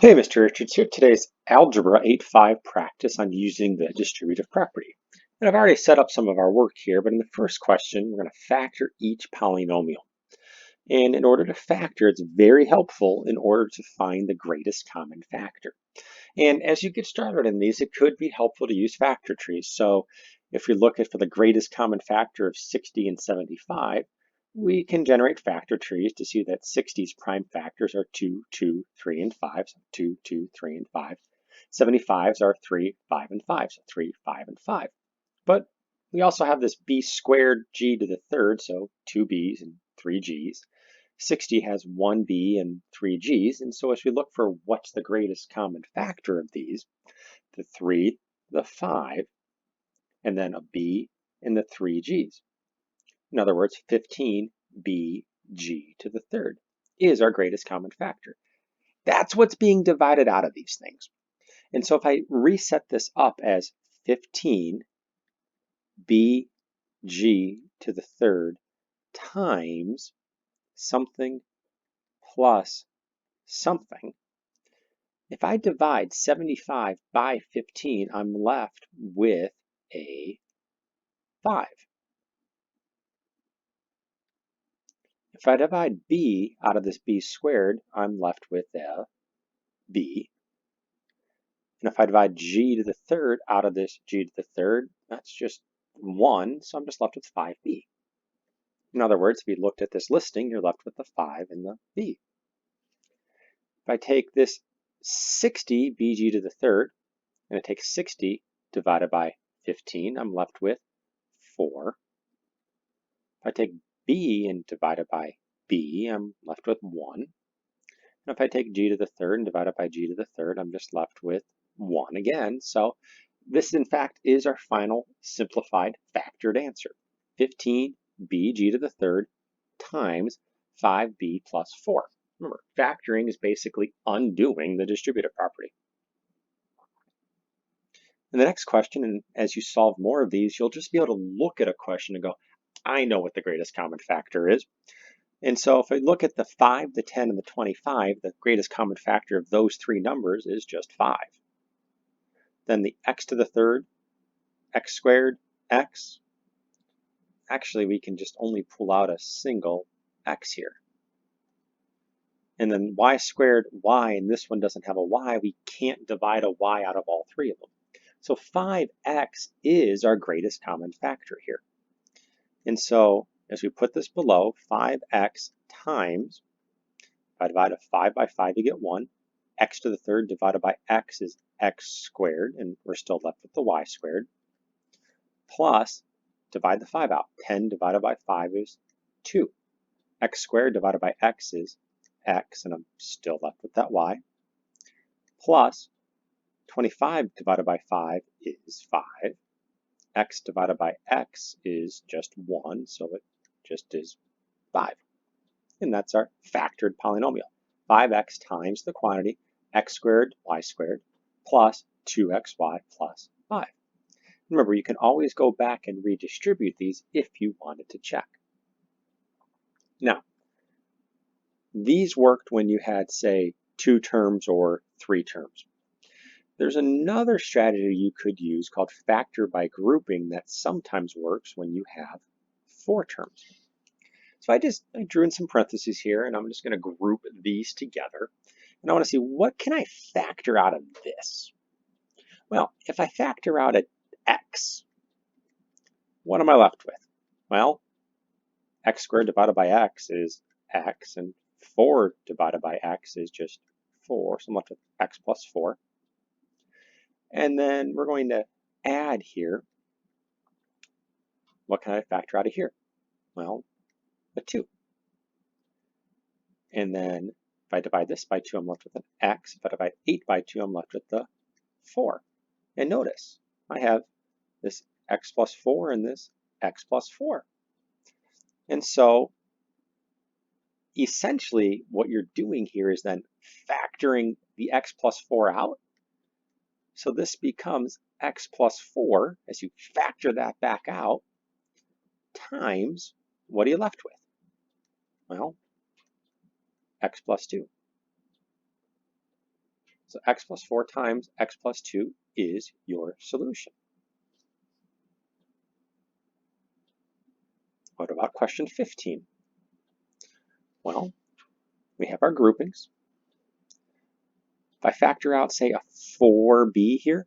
Hey, Mr. Richards here. Today's Algebra 8.5 practice on using the distributive property. And I've already set up some of our work here, but in the first question, we're going to factor each polynomial. And in order to factor, it's very helpful in order to find the greatest common factor. And as you get started in these, it could be helpful to use factor trees. So if we look at for the greatest common factor of 60 and 75, we can generate factor trees to see that 60's prime factors are 2, 2, 3, and 5, so 2, 2, 3, and 5. 75's are 3, 5, and 5, so 3, 5, and 5. But we also have this b squared g to the third, so 2 b's and 3 g's. 60 has 1 b and 3 g's, and so as we look for what's the greatest common factor of these, the 3, the 5, and then a b and the 3 g's. In other words, 15bg to the third is our greatest common factor. That's what's being divided out of these things. And so if I reset this up as 15bg to the third times something plus something, if I divide 75 by 15, I'm left with a 5. If I divide b out of this b squared, I'm left with a b. And if I divide g to the third out of this g to the third, that's just 1, so I'm just left with 5b. In other words, if you looked at this listing, you're left with the 5 and the b. If I take this 60 bg to the third, and I take 60 divided by 15, I'm left with 4. If I take b and divide it by b, I'm left with 1. And if I take g to the third and divide it by g to the third, I'm just left with 1 again. So this, in fact, is our final simplified factored answer. 15bg to the third times 5b plus 4. Remember, factoring is basically undoing the distributive property. In the next question, and as you solve more of these, you'll just be able to look at a question and go, I know what the greatest common factor is. And so if I look at the 5, the 10, and the 25, the greatest common factor of those three numbers is just 5. Then the x to the third, x squared, x. Actually, we can just only pull out a single x here. And then y squared, y, and this one doesn't have a y. We can't divide a y out of all three of them. So 5x is our greatest common factor here. And so as we put this below, 5x times, if I divide a 5 by 5, you get 1. X to the third divided by x is x squared, and we're still left with the y squared. Plus, divide the 5 out. 10 divided by 5 is 2. X squared divided by x is x, and I'm still left with that y. Plus, 25 divided by 5 is 5. X divided by x is just 1, so it just is 5. And that's our factored polynomial. 5x times the quantity x squared, y squared, plus 2xy plus 5. Remember, you can always go back and redistribute these if you wanted to check. Now, these worked when you had, say, 2 terms or 3 terms. There's another strategy you could use called factor by grouping that sometimes works when you have 4 terms. So I drew in some parentheses here, and I'm just going to group these together. And I want to see, what can I factor out of this? Well, if I factor out at x, what am I left with? Well, x squared divided by x is x, and 4 divided by x is just 4, so I'm left with x plus 4. And then we're going to add here. What can I factor out of here? Well, a 2. And then if I divide this by 2, I'm left with an x. If I divide 8 by 2, I'm left with the 4. And notice, I have this x plus 4 and this x plus 4. And so essentially what you're doing here is then factoring the x plus 4 out. So this becomes x plus 4, as you factor that back out, times, what are you left with? Well, x plus 2. So x plus 4 times x plus 2 is your solution. What about question 15? Well, we have our groupings. If I factor out, say, a 4b here,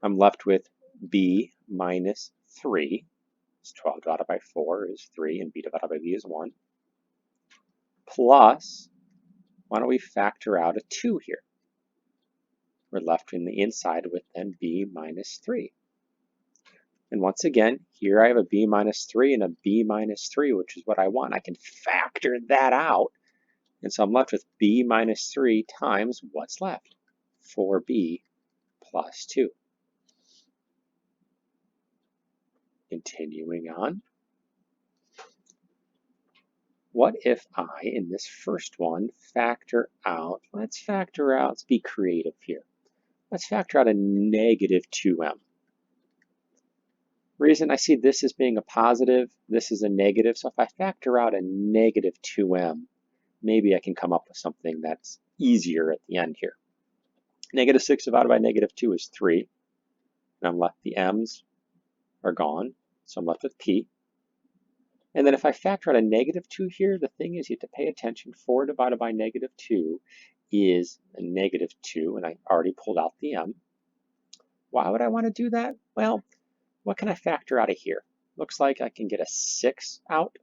I'm left with b minus 3. So 12 divided by 4 is 3, and b divided by b is 1. Plus, why don't we factor out a 2 here? We're left in the inside with then b minus 3. And once again, here I have a b minus 3 and a b minus 3, which is what I want. I can factor that out. And so I'm left with b minus 3 times what's left? 4b plus 2. Continuing on. What if I, in this first one, factor out, let's be creative here. Let's factor out a negative 2m. Reason I see this as being a positive, this is a negative, so if I factor out a negative 2m, maybe I can come up with something that's easier at the end here. Negative 6 divided by negative 2 is 3, and I'm left, the m's are gone, so I'm left with p. And then if I factor out a negative 2 here, the thing is you have to pay attention. 4 divided by negative 2 is a negative 2, and I already pulled out the m. Why would I want to do that? Well, what can I factor out of here? Looks like I can get a 6 out.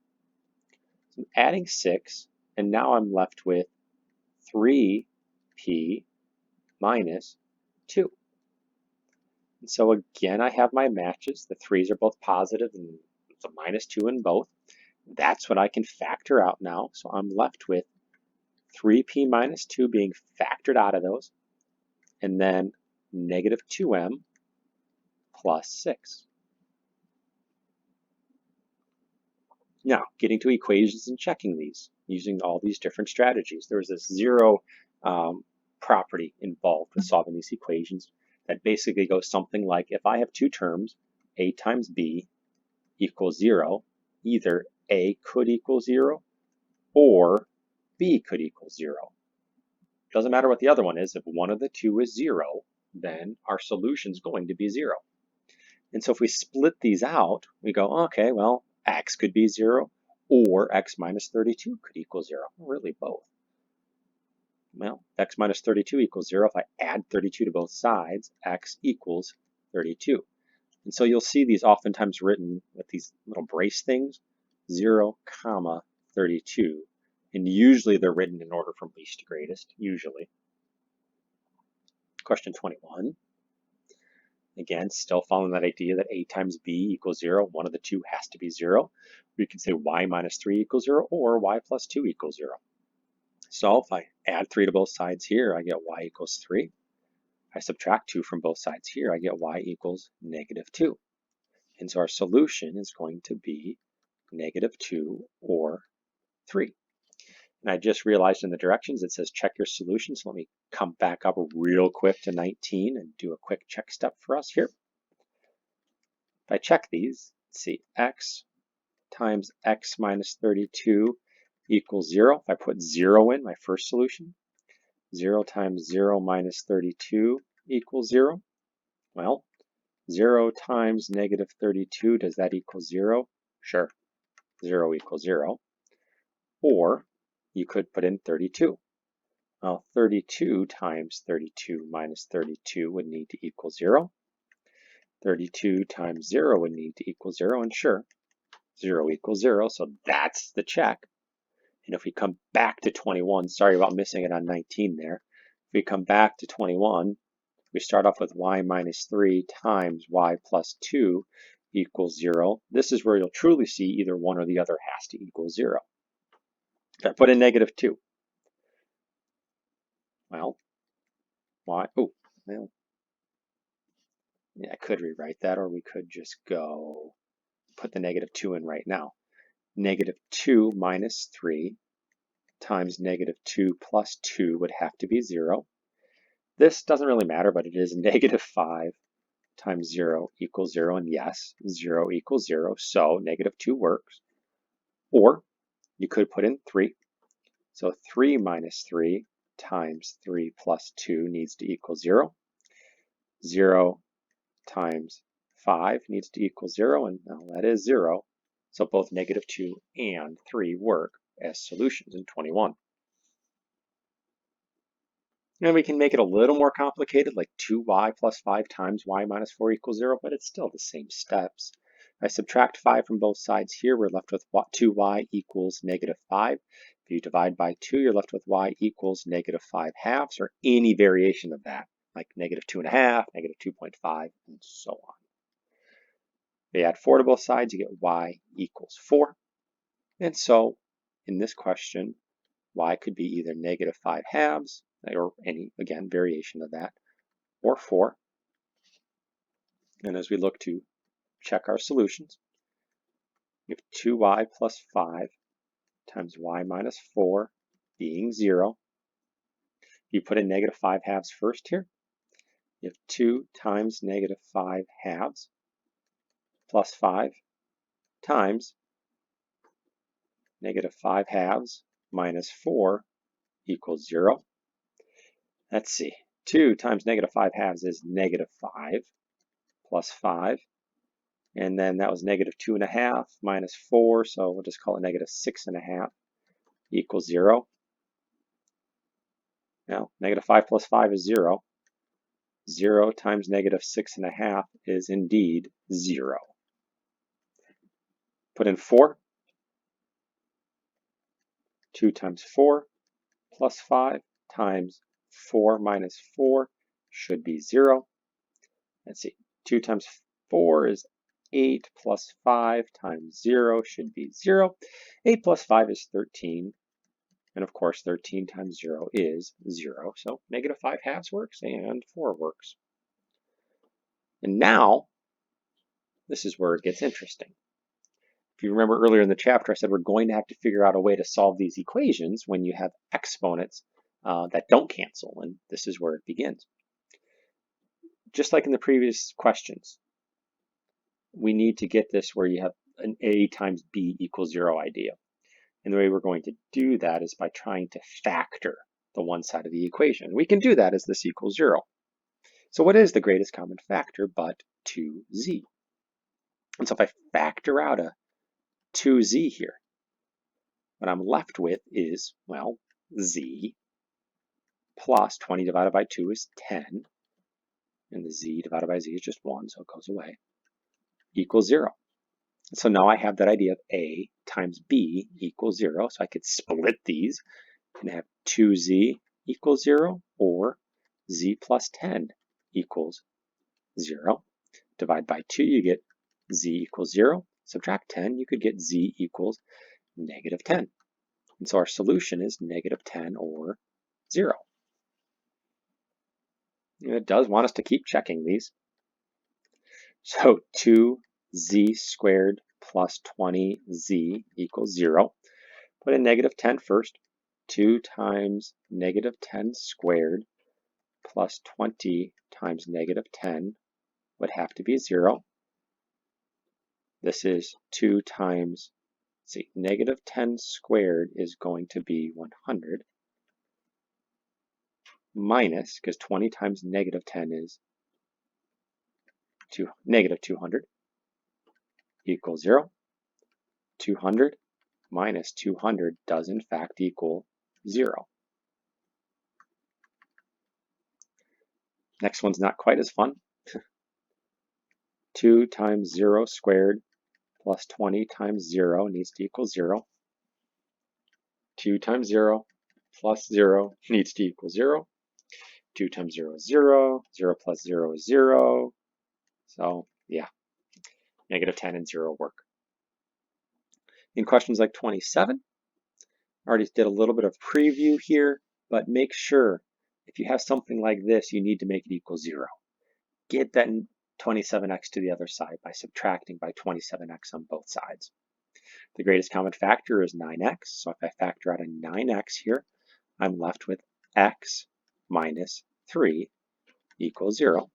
So I'm adding 6, and now I'm left with 3p minus 2. And so again, I have my matches. The 3's are both positive, and it's a minus 2 in both. That's what I can factor out now. So I'm left with 3p minus 2 being factored out of those, and then negative 2m plus 6. Now, getting to equations and checking these using all these different strategies. There was this zero property involved with solving these equations that basically goes something like, if I have two terms, a times b equals 0, either a could equal 0 or b could equal 0. Doesn't matter what the other one is. If one of the two is 0, then our solution is going to be 0. And so if we split these out, we go, okay, well, x could be 0 or x minus 32 could equal 0. Really both. Well, x minus 32 equals 0. If I add 32 to both sides, x equals 32. And so you'll see these oftentimes written with these little brace things, 0, comma, 32. And usually they're written in order from least to greatest, usually. Question 21. Again, still following that idea that a times b equals 0. One of the two has to be 0. We can say y minus 3 equals 0 or y plus 2 equals 0. So if I add 3 to both sides here, I get y equals 3. I subtract 2 from both sides here, I get y equals negative 2. And so our solution is going to be negative 2 or 3. And I just realized in the directions it says check your solution. So let me come back up real quick to 19 and do a quick check step for us here. If I check these, let's see, x times x minus 32 equals 0. If I put 0 in, my first solution, 0 times 0 minus 32 equals 0. Well, 0 times negative 32, does that equal 0? Sure, 0 equals 0. Or you could put in 32. Well, 32 times 32 minus 32 would need to equal 0. 32 times 0 would need to equal 0, and sure, 0 equals 0, so that's the check. And if we come back to 21, sorry about missing it on 19 there. If we come back to 21, we start off with y minus 3 times y plus 2 equals 0. This is where you'll truly see either one or the other has to equal 0. If I put in negative 2, well, y, oh, well, yeah, I could rewrite that, or we could just go put the negative 2 in right now. Negative 2 minus 3 times negative 2 plus 2 would have to be 0. This doesn't really matter, but it is negative 5 times 0 equals 0, and yes, 0 equals 0, so negative 2 works. Or you could put in 3. So 3 minus 3 times 3 plus 2 needs to equal 0. 0 times 5 needs to equal 0, and now that is 0. So both -2 and 3 work as solutions in 21. And we can make it a little more complicated, like 2y plus 5 times y minus 4 equals 0, but it's still the same steps. If I subtract 5 from both sides here, we're left with 2y equals -5. If you divide by 2, you're left with y equals -5 halves, or any variation of that, like -2.5, -2.5, and so on. If you add 4 to both sides, you get y equals 4. And so in this question, y could be either -5 halves, or any, again, variation of that, or 4. And as we look to check our solutions, we have 2y plus 5 times y minus 4 being 0. You put in -5 halves first here. You have 2 times -5 halves plus 5 times -5 halves minus 4 equals 0. Let's see. 2 times -5 halves is -5 plus 5. And then that was -2.5 minus 4, so we'll just call it -6.5 equals 0. Now, -5 plus 5 is 0. 0 times -6.5 is indeed 0. Put in 4. 2 times 4 plus 5 times 4 minus 4 should be 0. Let's see. 2 times 4 is 8 plus 5 times 0 should be 0. 8 plus 5 is 13. And of course, 13 times 0 is 0. So -5 halves works and 4 works. And now, this is where it gets interesting. If you remember earlier in the chapter, I said we're going to have to figure out a way to solve these equations when you have exponents that don't cancel. And this is where it begins. Just like in the previous questions, we need to get this where you have an a times b equals 0 idea. And the way we're going to do that is by trying to factor the one side of the equation. We can do that as this equals 0. So what is the greatest common factor but 2z? And so if I factor out a 2z here, what I'm left with is, well, z plus 20 divided by 2 is 10. And the z divided by z is just 1, so it goes away, equals 0. So now I have that idea of a times b equals 0. So I could split these and have 2z equals 0 or z plus 10 equals 0. Divide by 2, you get z equals 0. Subtract 10, you could get z equals -10. And so our solution is -10 or 0. And it does want us to keep checking these. So 2z squared plus 20z equals 0. Put in -10 first. 2 times -10 squared plus 20 times -10 would have to be 0. This is 2 times, see, -10 squared is going to be 100 minus, because 20 times -10 is -200 equals 0. 200 minus 200 does in fact equal 0. Next one's not quite as fun. 2 times 0 squared plus 20 times 0 needs to equal 0. 2 times 0 plus 0 needs to equal 0. 2 times 0 is 0. 0 plus 0 is 0. So, yeah, -10 and 0 work. In questions like 27, I already did a little bit of preview here, but make sure if you have something like this, you need to make it equal 0. Get that 27x to the other side by subtracting by 27x on both sides. The greatest common factor is 9x, so if I factor out a 9x here, I'm left with x minus 3 equals 0.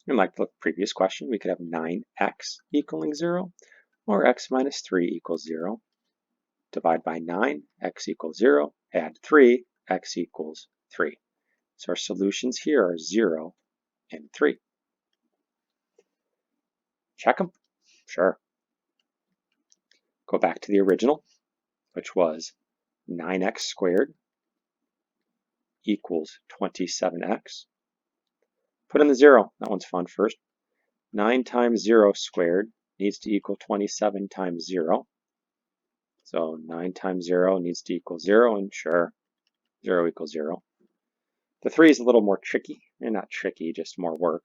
And like the previous question, we could have 9x equaling 0, or x minus 3 equals 0. Divide by 9, x equals 0, add 3, x equals 3. So our solutions here are 0 and 3. Check them? Sure. Go back to the original, which was 9x squared equals 27x. Put in the 0. That one's fun first. 9 times 0 squared needs to equal 27 times 0. So 9 times 0 needs to equal 0, and sure, 0 equals 0. The 3 is a little more tricky, and not tricky, just more work.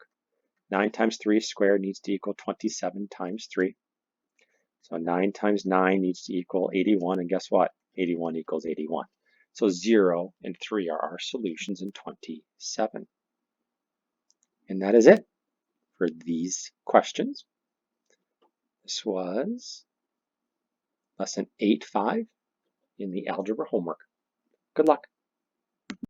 9 times 3 squared needs to equal 27 times 3. So 9 times 9 needs to equal 81, and guess what? 81 equals 81. So 0 and 3 are our solutions in 27. And that is it for these questions. This was lesson 8.5 in the algebra homework. Good luck.